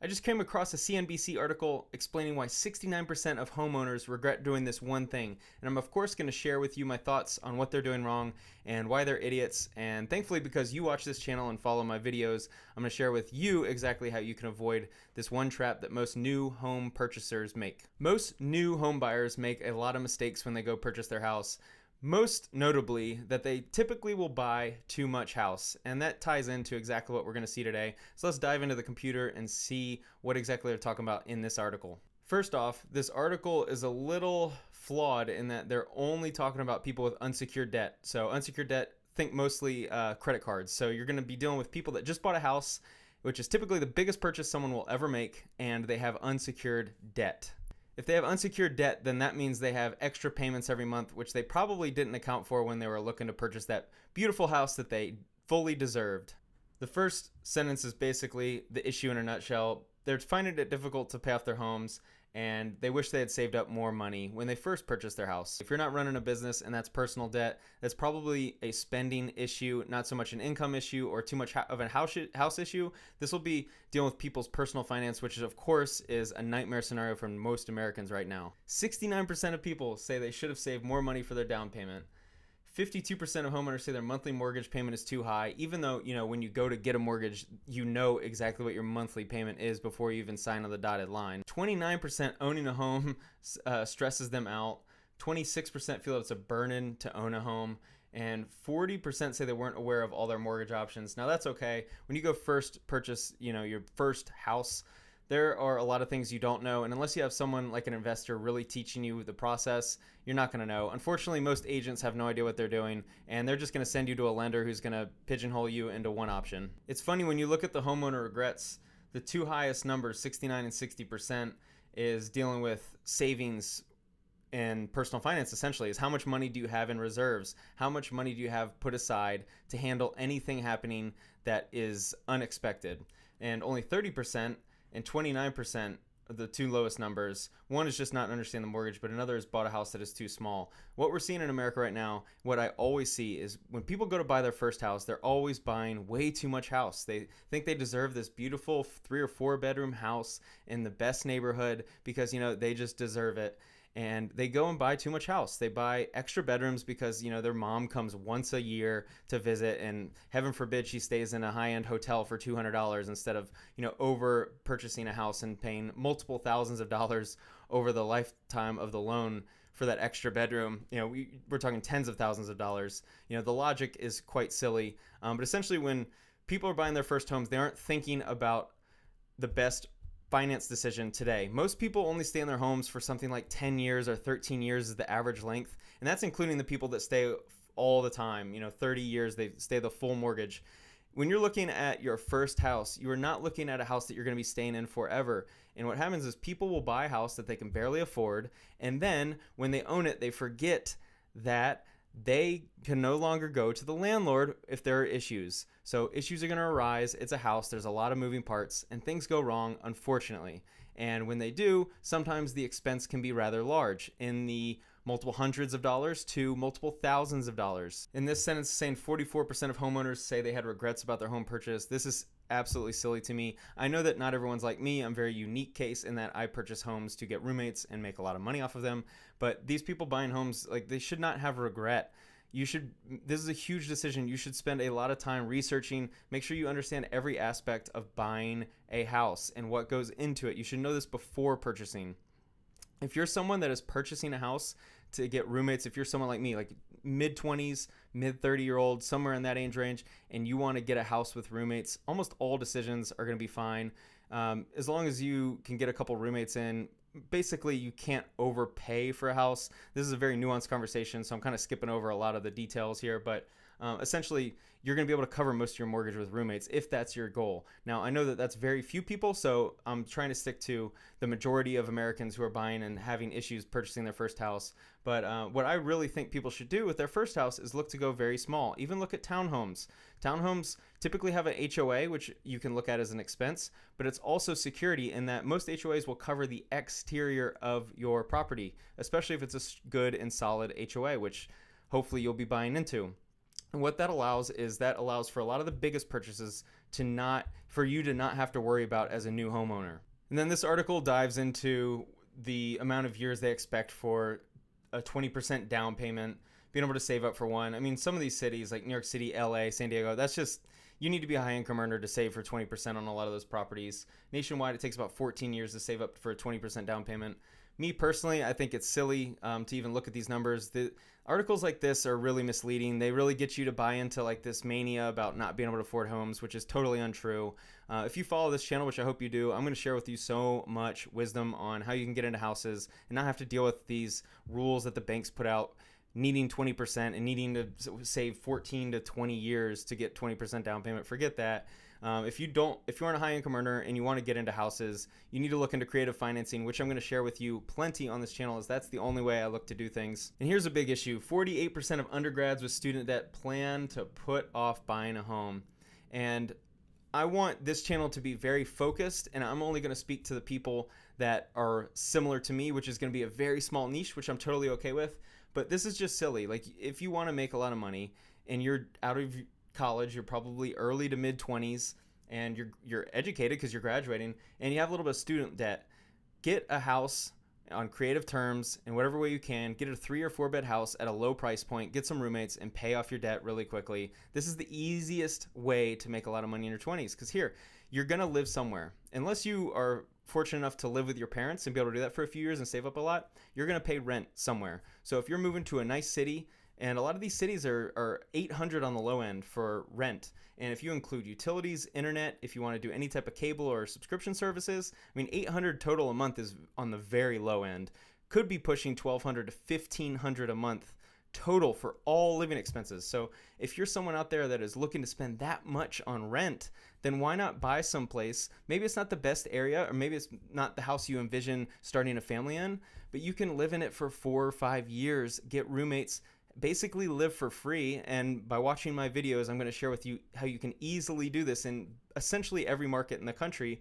I just came across a CNBC article explaining why 69% of homeowners regret doing this one thing. And I'm, of course, going to share with you my thoughts on what they're doing wrong and why they're idiots. And thankfully, because you watch this channel and follow my videos, I'm going to share with you exactly how you can avoid this one trap that most new home purchasers make. Most new home buyers make a lot of mistakes when they go purchase their house. Most notably, that they typically will buy too much house. And that ties into exactly what we're going to see today. So let's dive into the computer and see what exactly they're talking about in this article. First off, this article is a little flawed in that they're only talking about people with unsecured debt. So unsecured debt, think mostly credit cards. So you're going to be dealing with people that just bought a house, which is typically the biggest purchase someone will ever make, and they have unsecured debt. If they have unsecured debt, then that means they have extra payments every month, which they probably didn't account for when they were looking to purchase that beautiful house that they fully deserved. The first sentence is basically the issue in a nutshell. They're finding it difficult to pay off their homes, and they wish they had saved up more money when they first purchased their house. If you're not running a business and that's personal debt, that's probably a spending issue, not so much an income issue or too much of a house issue. This will be dealing with people's personal finance, which is, of course, is a nightmare scenario for most Americans right now. 69% of people say they should have saved more money for their down payment. 52% of homeowners say their monthly mortgage payment is too high, even though, when you go to get a mortgage, you know exactly what your monthly payment is before you even sign on the dotted line. 29% owning a home stresses them out. 26% feel it's a burden to own a home. And 40% say they weren't aware of all their mortgage options. Now, that's okay. When you go first purchase, your first house, there are a lot of things you don't know, and unless you have someone like an investor really teaching you the process, you're not going to know. Unfortunately, most agents have no idea what they're doing, and they're just going to send you to a lender who's going to pigeonhole you into one option. It's funny, when you look at the homeowner regrets, the two highest numbers, 69 and 60%, is dealing with savings and personal finance. Essentially, is how much money do you have in reserves? How much money do you have put aside to handle anything happening that is unexpected? And only 30% and 29%, the two lowest numbers. One is just not understand the mortgage, but another is bought a house that is too small. What we're seeing in America right now, what I always see is when people go to buy their first house, they're always buying way too much house. They think they deserve this beautiful 3 or 4 bedroom house in the best neighborhood because, they just deserve it. And they go and buy too much house. They buy extra bedrooms because, their mom comes once a year to visit, and heaven forbid she stays in a high-end hotel for $200 instead of, over purchasing a house and paying multiple thousands of dollars over the lifetime of the loan for that extra bedroom. We're talking tens of thousands of dollars. The logic is quite silly. But essentially, when people are buying their first homes, they aren't thinking about the best finance decision today. Most people only stay in their homes for something like 10 years or 13 years is the average length. And that's including the people that stay all the time, 30 years, they stay the full mortgage. When you're looking at your first house, you are not looking at a house that you're going to be staying in forever. And what happens is people will buy a house that they can barely afford. And then when they own it, they forget that they can no longer go to the landlord if there are issues. So issues are going to arise. It's a house. There's a lot of moving parts and things go wrong, unfortunately. And when they do, sometimes the expense can be rather large, in the multiple hundreds of dollars to multiple thousands of dollars. In this sentence, saying 44% of homeowners say they had regrets about their home purchase. This is absolutely silly to me. I know that not everyone's like me. I'm a very unique case in that I purchase homes to get roommates and make a lot of money off of them. But these people buying homes, they should not have regret. This is a huge decision. You should spend a lot of time researching, make sure you understand every aspect of buying a house and what goes into it. You should know this before purchasing. If you're someone that is purchasing a house to get roommates, if you're someone like me, like mid-20s, mid-30-year-old, somewhere in that age range, and you want to get a house with roommates, almost all decisions are going to be fine. As long as you can get a couple roommates in, basically you can't overpay for a house. This is a very nuanced conversation, so I'm kind of skipping over a lot of the details here, but essentially you're going to be able to cover most of your mortgage with roommates if that's your goal. Now, I know that that's very few people, so I'm trying to stick to the majority of Americans who are buying and having issues purchasing their first house. But what I really think people should do with their first house is look to go very small. Even look at townhomes. Townhomes typically have an HOA, which you can look at as an expense, but it's also security in that most HOAs will cover the exterior of your property, especially if it's a good and solid HOA, which hopefully you'll be buying into. And what that allows is for a lot of the biggest purchases for you to not have to worry about as a new homeowner. And then this article dives into the amount of years they expect for a 20% down payment, being able to save up for one. I mean, some of these cities like New York City, LA, San Diego, that's just, you need to be a high income earner to save for 20% on a lot of those properties. Nationwide, it takes about 14 years to save up for a 20% down payment. Me personally, I think it's silly to even look at these numbers. The articles like this are really misleading. They really get you to buy into like this mania about not being able to afford homes, which is totally untrue. If you follow this channel, which I hope you do, I'm going to share with you so much wisdom on how you can get into houses and not have to deal with these rules that the banks put out, needing 20% and needing to save 14 to 20 years to get 20% down payment. Forget that. If you aren't a high income earner and you want to get into houses, you need to look into creative financing, which I'm going to share with you plenty on this channel, as that's the only way I look to do things. And here's a big issue. 48% of undergrads with student debt plan to put off buying a home. And I want this channel to be very focused, and I'm only going to speak to the people that are similar to me, which is going to be a very small niche, which I'm totally okay with. But this is just silly. Like, if you want to make a lot of money and you're out of college, you're probably early to mid 20s, and you're educated because you're graduating, and you have a little bit of student debt, get a house on creative terms in whatever way you can. Get a 3 or 4 bed house at a low price point, get some roommates, and pay off your debt really quickly. This is the easiest way to make a lot of money in your 20s, because here, you're going to live somewhere. Unless you are fortunate enough to live with your parents and be able to do that for a few years and save up a lot, you're going to pay rent somewhere. So if you're moving to a nice city, and a lot of these cities are $800 on the low end for rent. And if you include utilities, internet, if you want to do any type of cable or subscription services, I mean, $800 total a month is on the very low end. Could be pushing $1,200 to $1,500 a month total for all living expenses. So if you're someone out there that is looking to spend that much on rent, then why not buy someplace? Maybe it's not the best area, or maybe it's not the house you envision starting a family in, but you can live in it for 4 or 5 years, get roommates, basically live for free. And by watching my videos, I'm going to share with you how you can easily do this in essentially every market in the country.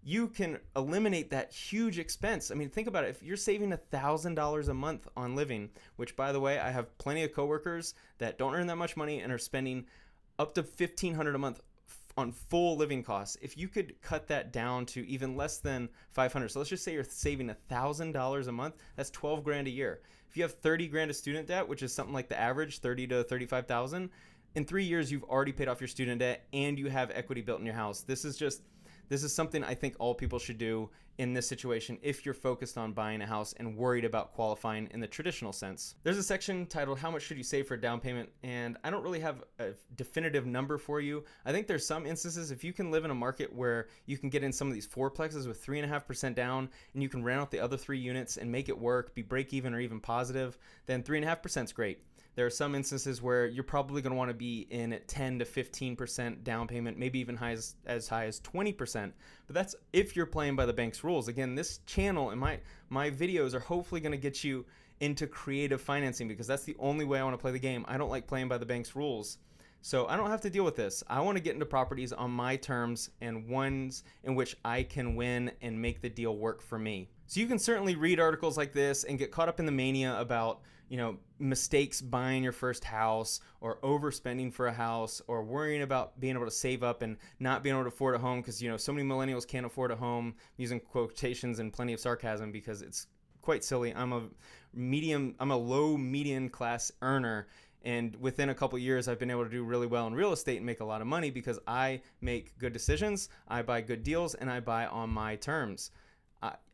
You can eliminate that huge expense. I mean, think about it. If you're saving $1,000 a month on living, which, by the way, I have plenty of coworkers that don't earn that much money and are spending up to $1,500 a month on full living costs. If you could cut that down to even less than $500, so let's just say you're saving $1,000 a month, that's $12,000 a year. If you have $30,000 of student debt, which is something like the average, $30,000 to $35,000, in 3 years you've already paid off your student debt and you have equity built in your house. This is something I think all people should do in this situation if you're focused on buying a house and worried about qualifying in the traditional sense. There's a section titled "How much should you save for a down payment?" and I don't really have a definitive number for you. I think there's some instances, if you can live in a market where you can get in some of these fourplexes with 3.5% down and you can rent out the other 3 units and make it work, be break even or even positive, then 3.5% is great. There are some instances where you're probably going to want to be in at 10 to 15% down payment, maybe even as high as 20%. But that's if you're playing by the bank's rules. Again, this channel and my videos are hopefully going to get you into creative financing, because that's the only way I want to play the game. I don't like playing by the bank's rules. So I don't have to deal with this. I want to get into properties on my terms and ones in which I can win and make the deal work for me. So you can certainly read articles like this and get caught up in the mania about, mistakes buying your first house, or overspending for a house, or worrying about being able to save up and not being able to afford a home because, so many millennials can't afford a home, using quotations and plenty of sarcasm because it's quite silly. I'm a low median class earner. And within a couple years, I've been able to do really well in real estate and make a lot of money because I make good decisions, I buy good deals, and I buy on my terms.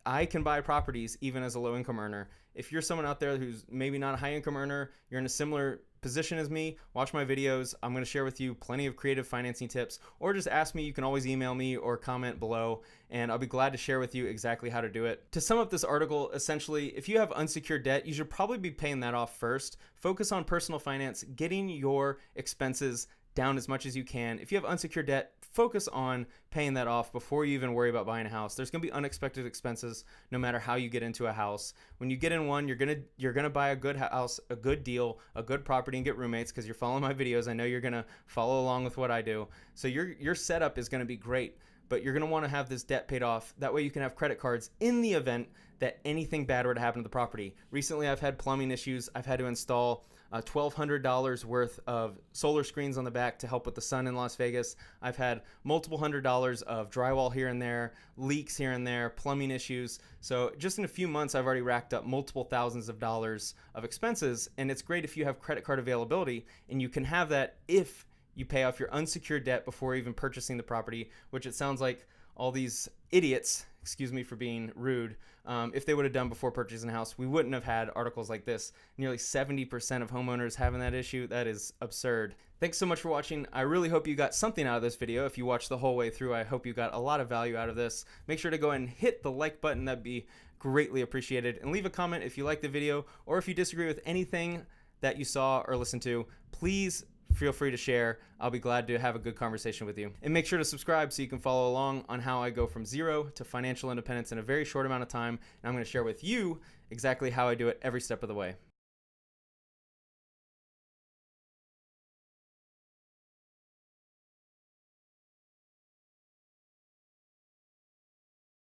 I can buy properties even as a low income earner. If you're someone out there who's maybe not a high income earner, you're in a similar position as me, watch my videos. I'm going to share with you plenty of creative financing tips, or just ask me. You can always email me or comment below, and I'll be glad to share with you exactly how to do it. To sum up this article, essentially, if you have unsecured debt, you should probably be paying that off first. Focus on personal finance, getting your expenses down as much as you can. If you have unsecured debt, focus on paying that off before you even worry about buying a house. There's going to be unexpected expenses no matter how you get into a house. When you get in one, you're going to buy a good house, a good deal, a good property, and get roommates, because you're following my videos. I know you're going to follow along with what I do. So your setup is going to be great, but you're going to want to have this debt paid off. That way you can have credit cards in the event that anything bad were to happen to the property. Recently, I've had plumbing issues. I've had to install $1,200 worth of solar screens on the back to help with the sun in Las Vegas. I've had multiple $100s of drywall here and there, leaks here and there, plumbing issues. So just in a few months, I've already racked up multiple thousands of dollars of expenses. And it's great if you have credit card availability, and you can have that if you pay off your unsecured debt before even purchasing the property, which it sounds like all these idiots, excuse me for being rude, if they would have done before purchasing a house, we wouldn't have had articles like this. Nearly 70% of homeowners having that issue. That is absurd. Thanks so much for watching. I really hope you got something out of this video. If you watched the whole way through, I hope you got a lot of value out of this. Make sure to go ahead and hit the like button. That'd be greatly appreciated. And leave a comment if you like the video, or if you disagree with anything that you saw or listened to. Please feel free to share. I'll be glad to have a good conversation with you. And make sure to subscribe so you can follow along on how I go from zero to financial independence in a very short amount of time. And I'm going to share with you exactly how I do it every step of the way.